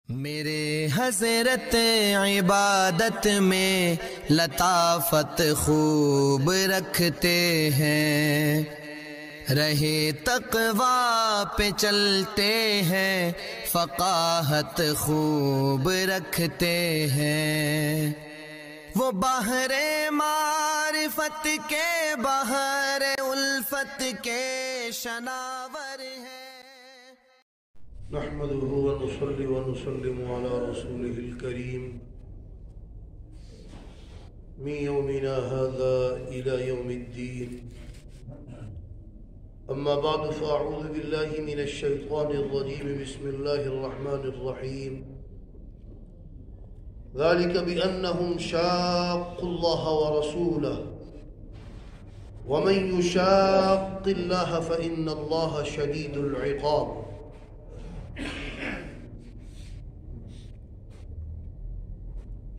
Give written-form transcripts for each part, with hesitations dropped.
میرے حضرت عبادت میں لطافت خوب رکھتے ہیں، رہے تقویٰ پہ چلتے ہیں، فقاہت خوب رکھتے ہیں۔ وہ بحر معرفت کے بحر الفت کے شناور ہیں۔ نحمده ونصلي ونسلم على رسوله الكريم من يومنا هذا إلى يوم الدين. أما بعد فأعوذ بالله من الشيطان الرجيم. بسم الله الرحمن الرحيم. ذلك بأنهم شاقوا الله ورسوله ومن يشاق الله فإن الله شديد العقاب.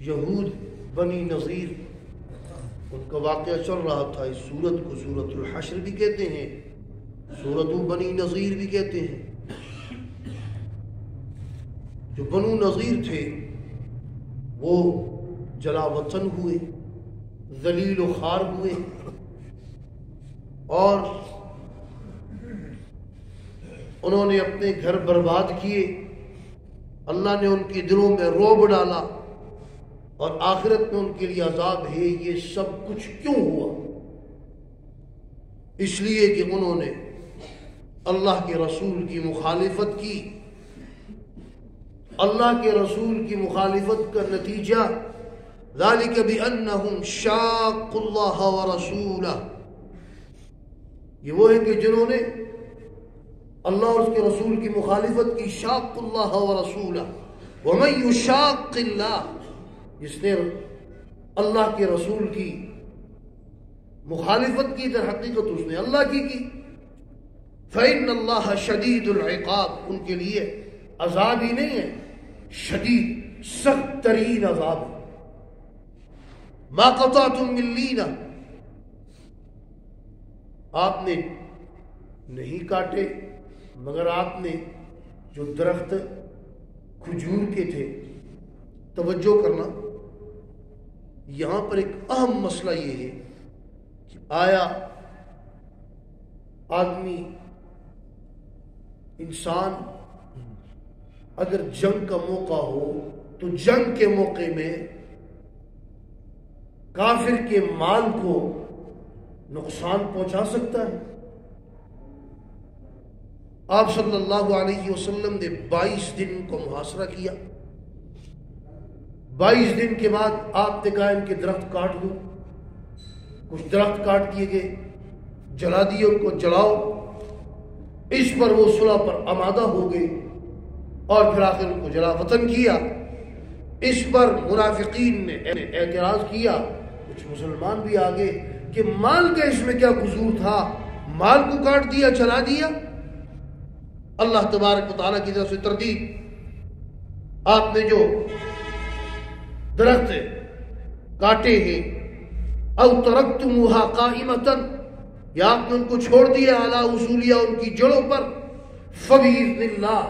یہود بنی نذیر ان کا واقعہ چل رہا تھا۔ اس سورت کو سورت الحشر بھی کہتے ہیں، سورت بنی نذیر بھی کہتے ہیں۔ جو بنو نذیر تھے وہ جلا وطن ہوئے، ذلیل و خوار ہوئے، اور انہوں نے اپنے گھر برباد کیے۔ اللہ نے ان کے دلوں میں رعب ڈالا، اور آخرت میں ان کے لیے عذاب ہے۔ یہ سب کچھ کیوں ہوا؟ اس لیے کہ انہوں نے اللہ کے رسول کی مخالفت کی۔ اللہ کے رسول کی مخالفت کا نتیجہ ذالک بأنہم شاقوا اللہ ورسولہ، یہ وہ ہے کہ جنہوں نے اللہ اور اس کے رسول کی مخالفت کی۔ شاق اللہ ورسولہ ومن یشاق اللہ، جس نے اللہ کے رسول کی مخالفت کی در حقیقت اس نے اللہ کی فإن اللہ شدید العقاب، ان کے لیے عذاب ہی نہیں ہے، شدید سخت ترین عذاب ہے۔ ما قطعتم من لینہ، آپ نے نہیں کاٹے مگر آپ نے جو درخت کھجور کے تھے۔ توجہ کرنا، یہاں پر ایک اہم مسئلہ یہ ہے کہ آیا آدمی انسان اگر جنگ کا موقع ہو تو جنگ کے موقع میں کافر کے مال کو نقصان پہنچا سکتا ہے؟ آپ صلی اللہ علیہ وسلم نے 22 دن کو محاصرہ کیا۔ 22 دن کے بعد آپ نے کہا ان کے درخت کاٹ دو۔ کچھ درخت کاٹ دیے گئے، جلا دیے، ان کو جلاؤ۔ اس پر وہ صلح پر آمادہ ہو گئے اور پھر آخر ان کو جلا وطن کیا۔ اس پر منافقین نے اعتراض کیا، کچھ مسلمان بھی آگے کہ مال کا اس میں کیا قصور تھا، مال کو کاٹ دیا، جلا دیا۔ اللہ تبارک و تعالیٰ کی طرف سے تردید، آپ نے جو درخت کاٹے ہیں، او ترکتموہا قائمتن، یا آپ نے ان کو چھوڑ دیا علی اصولیہ، ان کی جڑوں پر، فبإذن اللہ،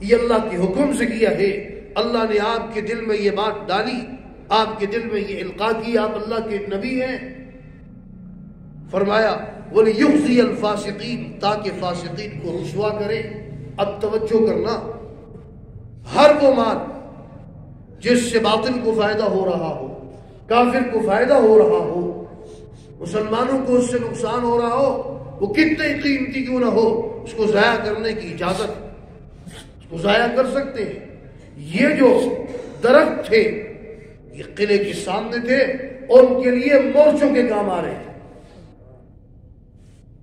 یہ اللہ کے حکم سے کیا ہے۔ اللہ نے آپ کے دل میں یہ بات ڈالی، آپ کے دل میں یہ القاء کی، آپ اللہ کے نبی ہیں۔ فرمایا وَلِيُخْزِيَ الْفَاسِقِينَ، تاکہ فاسقین کو رسوا کرے۔ اب توجہ کرنا، ہر وہ مال جس سے باطل کو فائدہ ہو رہا ہو، کافر کو فائدہ ہو رہا ہو، مسلمانوں کو اس سے نقصان ہو رہا ہو، وہ کتنے قیمتی کیوں نہ ہو، اس کو ضائع کرنے کی اجازت، اس کو ضائع کر سکتے ہیں۔ یہ جو درخت تھے یہ قلعے کے سامنے تھے اور ان کے لیے مورچوں کے کام آ رہے تھے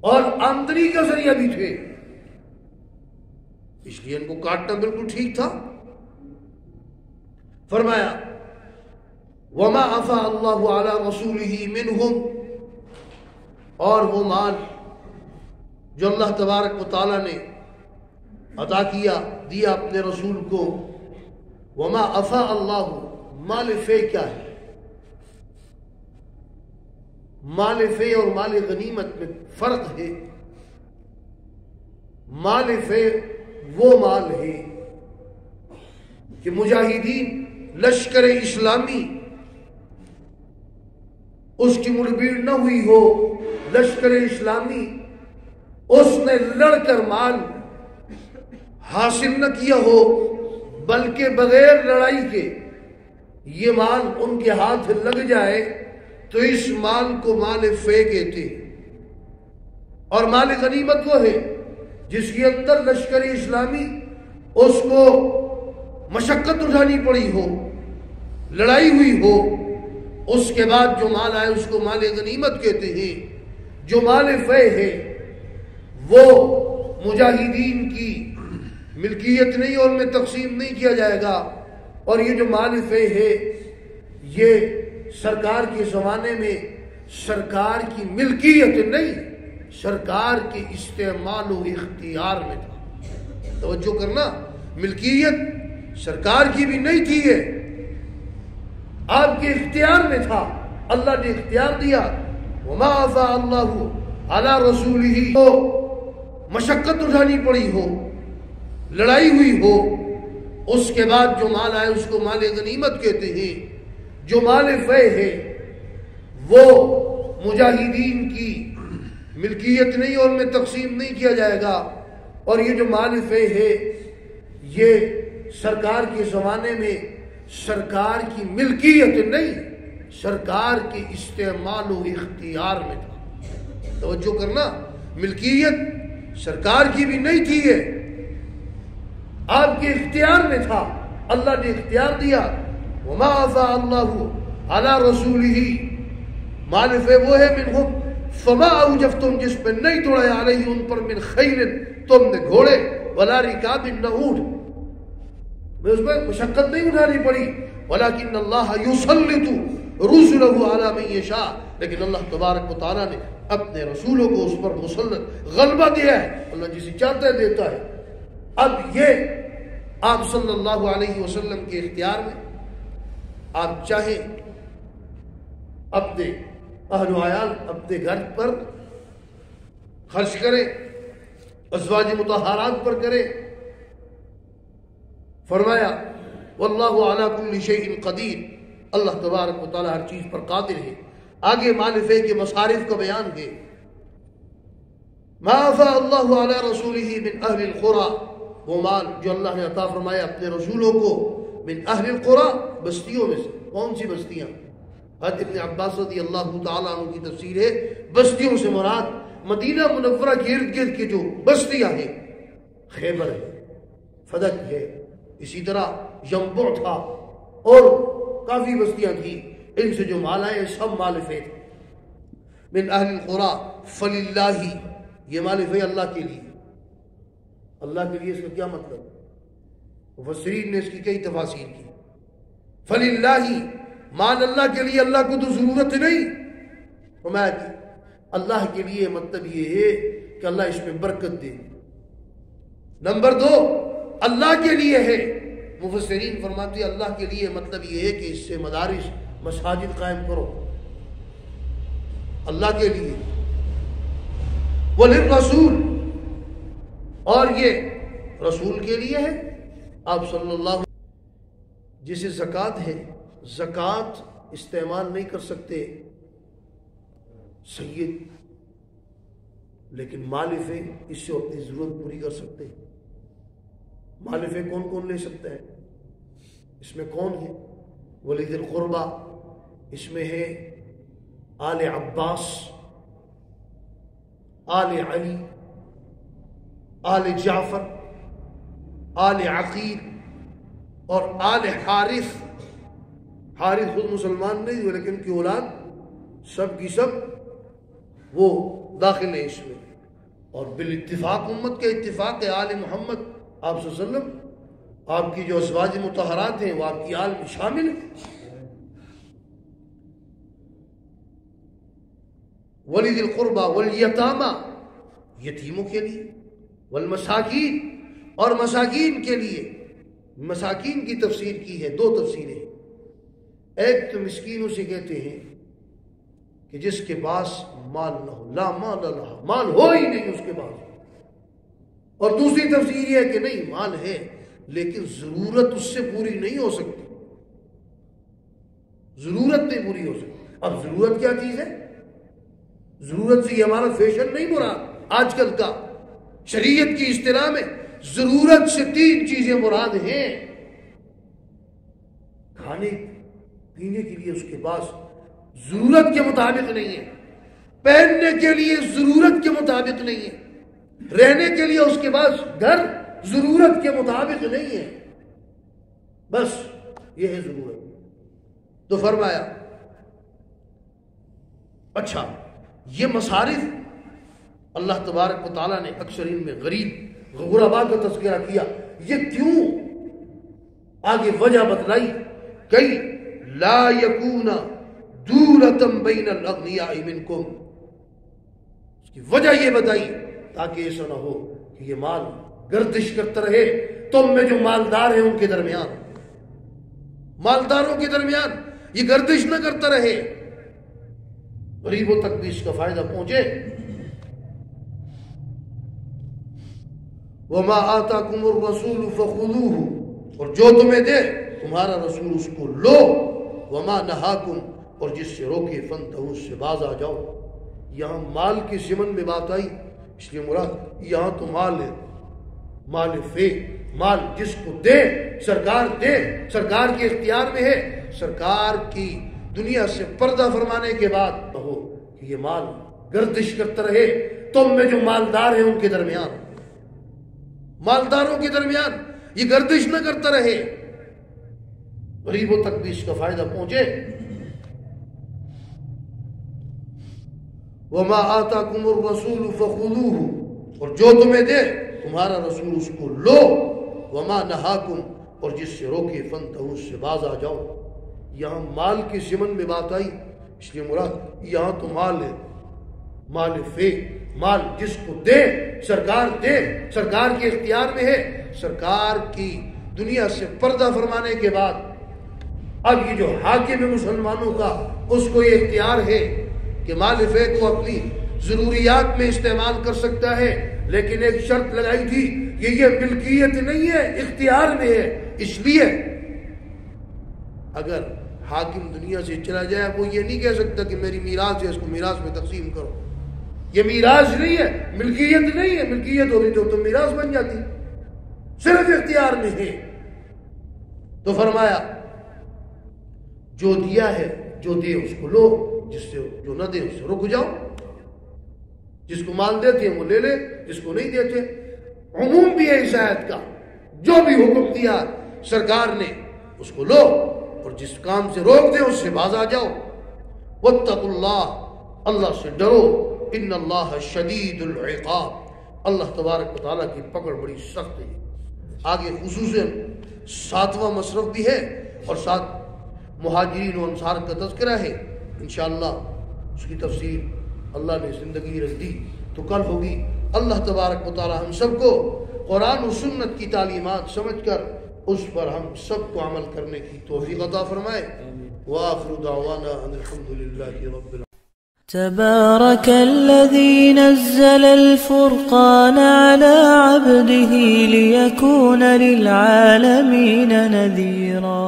اور آمدنی کا ذریعہ بھی تھے، اس لیے ان کو کاٹنا بالکل ٹھیک تھا۔ فرمایا وما افاء اللہ علی رسولہ منہم، اور وہ مال جو اللہ تبارک و تعالیٰ نے عطا کیا، دیا اپنے رسول کو۔ وما افاء اللہ، مال فے کیا ہے؟ مال فے اور مال غنیمت میں فرق ہے۔ مال فے وہ مال ہے کہ مجاہدین لشکر اسلامی اس کی مڑبھیڑ نہ ہوئی ہو، لشکر اسلامی اس نے لڑ کر مال حاصل نہ کیا ہو، بلکہ بغیر لڑائی کے یہ مال ان کے ہاتھ لگ جائے تو اس مال کو مال فے کہتے ہیں۔ اور مال غنیمت وہ ہے جس کے اندر لشکر اسلامی اس کو مشقت اٹھانی پڑی ہو، لڑائی ہوئی ہو، اس کے بعد جو مال آئے اس کو مال غنیمت کہتے ہیں۔ جو مال فے ہے وہ مجاہدین کی ملکیت نہیں اور ان میں تقسیم نہیں کیا جائے گا، اور یہ جو مال فے ہے یہ سرکار کے زمانے میں سرکار کی ملکیت نہیں، سرکار کے استعمال و اختیار میں تھا۔ توجہ کرنا، ملکیت سرکار کی بھی نہیں تھی، ہے آپ کے اختیار میں تھا، اللہ نے اختیار دیا۔ وما افاء اللہ علی رسولہ، تو مشقت اٹھانی پڑی ہو، لڑائی ہوئی ہو، اس کے بعد جو مال آئے اس کو مال غنیمت کہتے ہیں۔ جو مال فے ہے وہ مجاہدین کی ملکیت نہیں اور ان میں تقسیم نہیں کیا جائے گا، اور یہ جو مال فے ہے یہ سرکار کے زمانے میں سرکار کی ملکیت نہیں، سرکار کے استعمال و اختیار میں تھا۔ توجہ کرنا، ملکیت سرکار کی بھی نہیں تھی، ہے آپ کے اختیار میں تھا، اللہ نے اختیار دیا۔ وما افاء اللہ علی رسولہ، مال فے وہ ہے منہم فما اوجفتم، جس پہ نہیں توڑا علیہ ان پر، من خیل، تم نے گھوڑے، ولا رکاب، نہ اونٹ، میں اس پر مشقت نہیں اٹھانی پڑی۔ ولیکن اللہ یسلط رسلہ علی من یشاء، لیکن اللہ تبارک و تعالیٰ نے اپنے رسولوں کو اس پر مسلط غلبہ دیا ہے، اللہ جسے چاہتا ہے دیتا ہے۔ اب یہ آپ صلی اللہ علیہ وسلم کے اختیار میں، آپ چاہیں اپنے اہل و عیال اپنے گھر پر خرچ کریں، ازواج مطہرات پر کریں۔ فرمایا واللہ علی کل شیء قدیر، اللہ تبارک و تعالی ہر چیز پر قادر ہے۔ آگے مال فے کے مصارف کا بیان ہے۔ ما افاء اللہ علی رسولہ من اہل القری، وہ مال جو اللہ نے عطا فرمایا اپنے رسولوں کو، من اہل القری، بستیوں میں سے۔ کون سی بستیاں؟ حضرت ابن عباس رضی اللہ تعالیٰ عنہ کی تفسیر ہے، بستیوں سے مراد مدینہ منورہ کے ارد گرد کی جو بستیاں ہیں، خیبر ہے، فدق ہے، اسی طرح ینبع تھا، اور کافی بستیاں تھیں، ان سے جو مال آئے سب مال فے تھے۔ من اہل القری فللہ، یہ مال فے اللہ کے لیے۔ اللہ کے لیے اس کا کیا مطلب؟ مفسرین نے اس کی کئی تفاسیر کی۔ فللہ، مال اللہ کے لیے، اللہ کو تو ضرورت نہیں۔ فرمایا کہ اللہ کے لیے مطلب یہ ہے کہ اللہ اس میں برکت دے۔ نمبر دو، اللہ کے لیے ہے، مفسرین فرماتے ہیں اللہ کے لیے مطلب یہ ہے کہ اس سے مدارس، مساجد قائم کرو، اللہ کے لیے۔ وَلِلرَّسُولِ، اور یہ رسول کے لیے ہے۔ آپ صلی اللہ علیہ وسلم جسے زکوٰۃ ہے، زکوٰۃ استعمال نہیں کر سکتے سید، لیکن مال فے اس سے اپنی ضرورت پوری کر سکتے ہیں۔ مال فے کون کون لے سکتا ہے؟ اس میں کون ہے؟ ولی ذی القربہ، اس میں ہے آل عباس، آل علی، آل جعفر، آل عقیل اور آل حارث۔ حارث خود مسلمان نہیں ہوئے لیکن ان کی اولاد سب کی سب وہ داخل ہے اس میں، اور بالاتفاق امت کے اتفاق ہے آل محمد آپ صلی اللہ علیہ وسلم، آپ کی جو ازواج مطہرات ہیں وہ آپ کی آل میں شامل ہیں۔ ولی ذی القربہ والیتامى، یتیموں کے لیے، والمساکین، اور مساکین کے لیے۔ مساکین کی تفسیر کی ہے، دو تفسیریں۔ ایک تو مسکین اسے کہتے ہیں کہ جس کے پاس مال نہ ہو، لا مال لہ، مال ہو ہی نہیں اس کے پاس، اور دوسری تفسیر یہ ہے کہ نہیں، مال ہے لیکن ضرورت اس سے پوری نہیں ہو سکتی، ضرورت نہیں پوری ہو سکتی۔ اب ضرورت کیا چیز ہے؟ ضرورت سے یہ ہمارا فیشن نہیں مراد آج کل کا، شریعت کی اصطلاح میں ضرورت سے 3 چیزیں مراد ہیں۔ کھانے پینے کے لیے اس کے پاس ضرورت کے مطابق نہیں ہے، پہننے کے لیے ضرورت کے مطابق نہیں ہے، رہنے کے لیے اس کے پاس گھر ضرورت کے مطابق نہیں ہے، بس یہ ہے ضرورت۔ تو فرمایا اچھا یہ مصارف اللہ تبارک و تعالیٰ نے اکثر ان میں غریب غرباء کا تذکرہ کیا، یہ کیوں؟ آگے وجہ بتلائی، کئی لا یکون دولتم بین الاغنیاء منکم، اس کی وجہ یہ بتائی تاکہ ایسا نہ ہو کہ یہ مال گردش کرتا رہے تم میں جو مالدار ہیں ان کے درمیان، مالداروں کے درمیان یہ گردش نہ کرتا رہے، غریبوں تک بھی اس کا فائدہ پہنچے۔ وَمَا آتَاكُمُ الرَّسُولُ فَخُذُوهُ، اور جو تمہیں دے تمہارا رسول اس کو لو، وَمَا نَهَاكُمْ، اور جس سے روکے فَانْتَهُوا، اس سے باز آ جاؤ۔ یہاں مال کے ضمن میں بات آئی، اس لیے مراد یہاں تو مال ہے، مال فے، مال جس کو دے سرکار دے، سرکار کے اختیار میں ہے، سرکار کی دنیا سے پردہ فرمانے کے بعد کہو کہ یہ مال گردش کرتا رہے تم میں جو مالدار ہیں ان کے درمیان، مالداروں کے درمیان یہ گردش نہ کرتا رہے، غریبوں تک بھی اس کا فائدہ پہنچے۔ وَمَا آتَاكُمُ الرَّسُولُ فَخُذُوهُ، اور جو تمہیں دے تمہارا رسول اس کو لو، وَمَا نَهَاكُمْ، اور جس سے روکے فَانْتَهُوا، اس سے باز آ جاؤ۔ یہاں مال کے ضمن میں بات آئی، اس لیے مراد یہاں تو مال ہے، مال فے، مال جس کو دے سرکار کے اختیار میں ہے، سرکار کی دنیا سے پردہ فرمانے کے بعد اب یہ جو حاکم ہے مسلمانوں کا، اس کو یہ اختیار ہے کہ مال فے کو اپنی ضروریات میں استعمال کر سکتا ہے، لیکن ایک شرط لگائی تھی کہ یہ ملکیت نہیں ہے، اختیار میں ہے۔ اس لیے اگر حاکم دنیا سے چلا جائے وہ یہ نہیں کہہ سکتا کہ میری میراث ہے اس کو میراث میں تقسیم کرو، یہ میراث نہیں ہے، ملکیت نہیں ہے، ملکیت ہوتی تو میراث بن جاتی، صرف اختیار میں ہے۔ تو فرمایا جو دیا ہے جو دے اس کو لو، جس سے جو نہ دے اس سے رک جاؤ، جس کو مال دیتے ہیں وہ لے لے، جس کو نہیں دیتے۔ عموم بھی ہے اس آیت کا، جو بھی حکم دیا سرکار نے اس کو لو، اور جس کام سے روک دے اس سے باز آ جاؤ۔ واتقوا اللہ، اللہ سے ڈرو، ان اللہ شدید العقاب، اللہ تبارک و تعالیٰ کی پکڑ بڑی سخت ہے۔ آگے خصوصاً 7واں مصرف بھی ہے اور ساتھ مہاجرین و انصار کا تذکرہ ہے، انشاءاللہ اس کی تفصیل اللہ نے زندگی رکھ دی تو کل ہوگی۔ اللہ تبارک و تعالیٰ ہم سب کو قرآن و سنت کی تعلیمات سمجھ کر اس پر ہم سب کو عمل کرنے کی توفیق عطا فرمائے۔ وآخر دعوانا ان الحمدللہ رب العالمین۔ تبارك الذي نزل الفرقان على عبده ليكون للعالمين نذيرا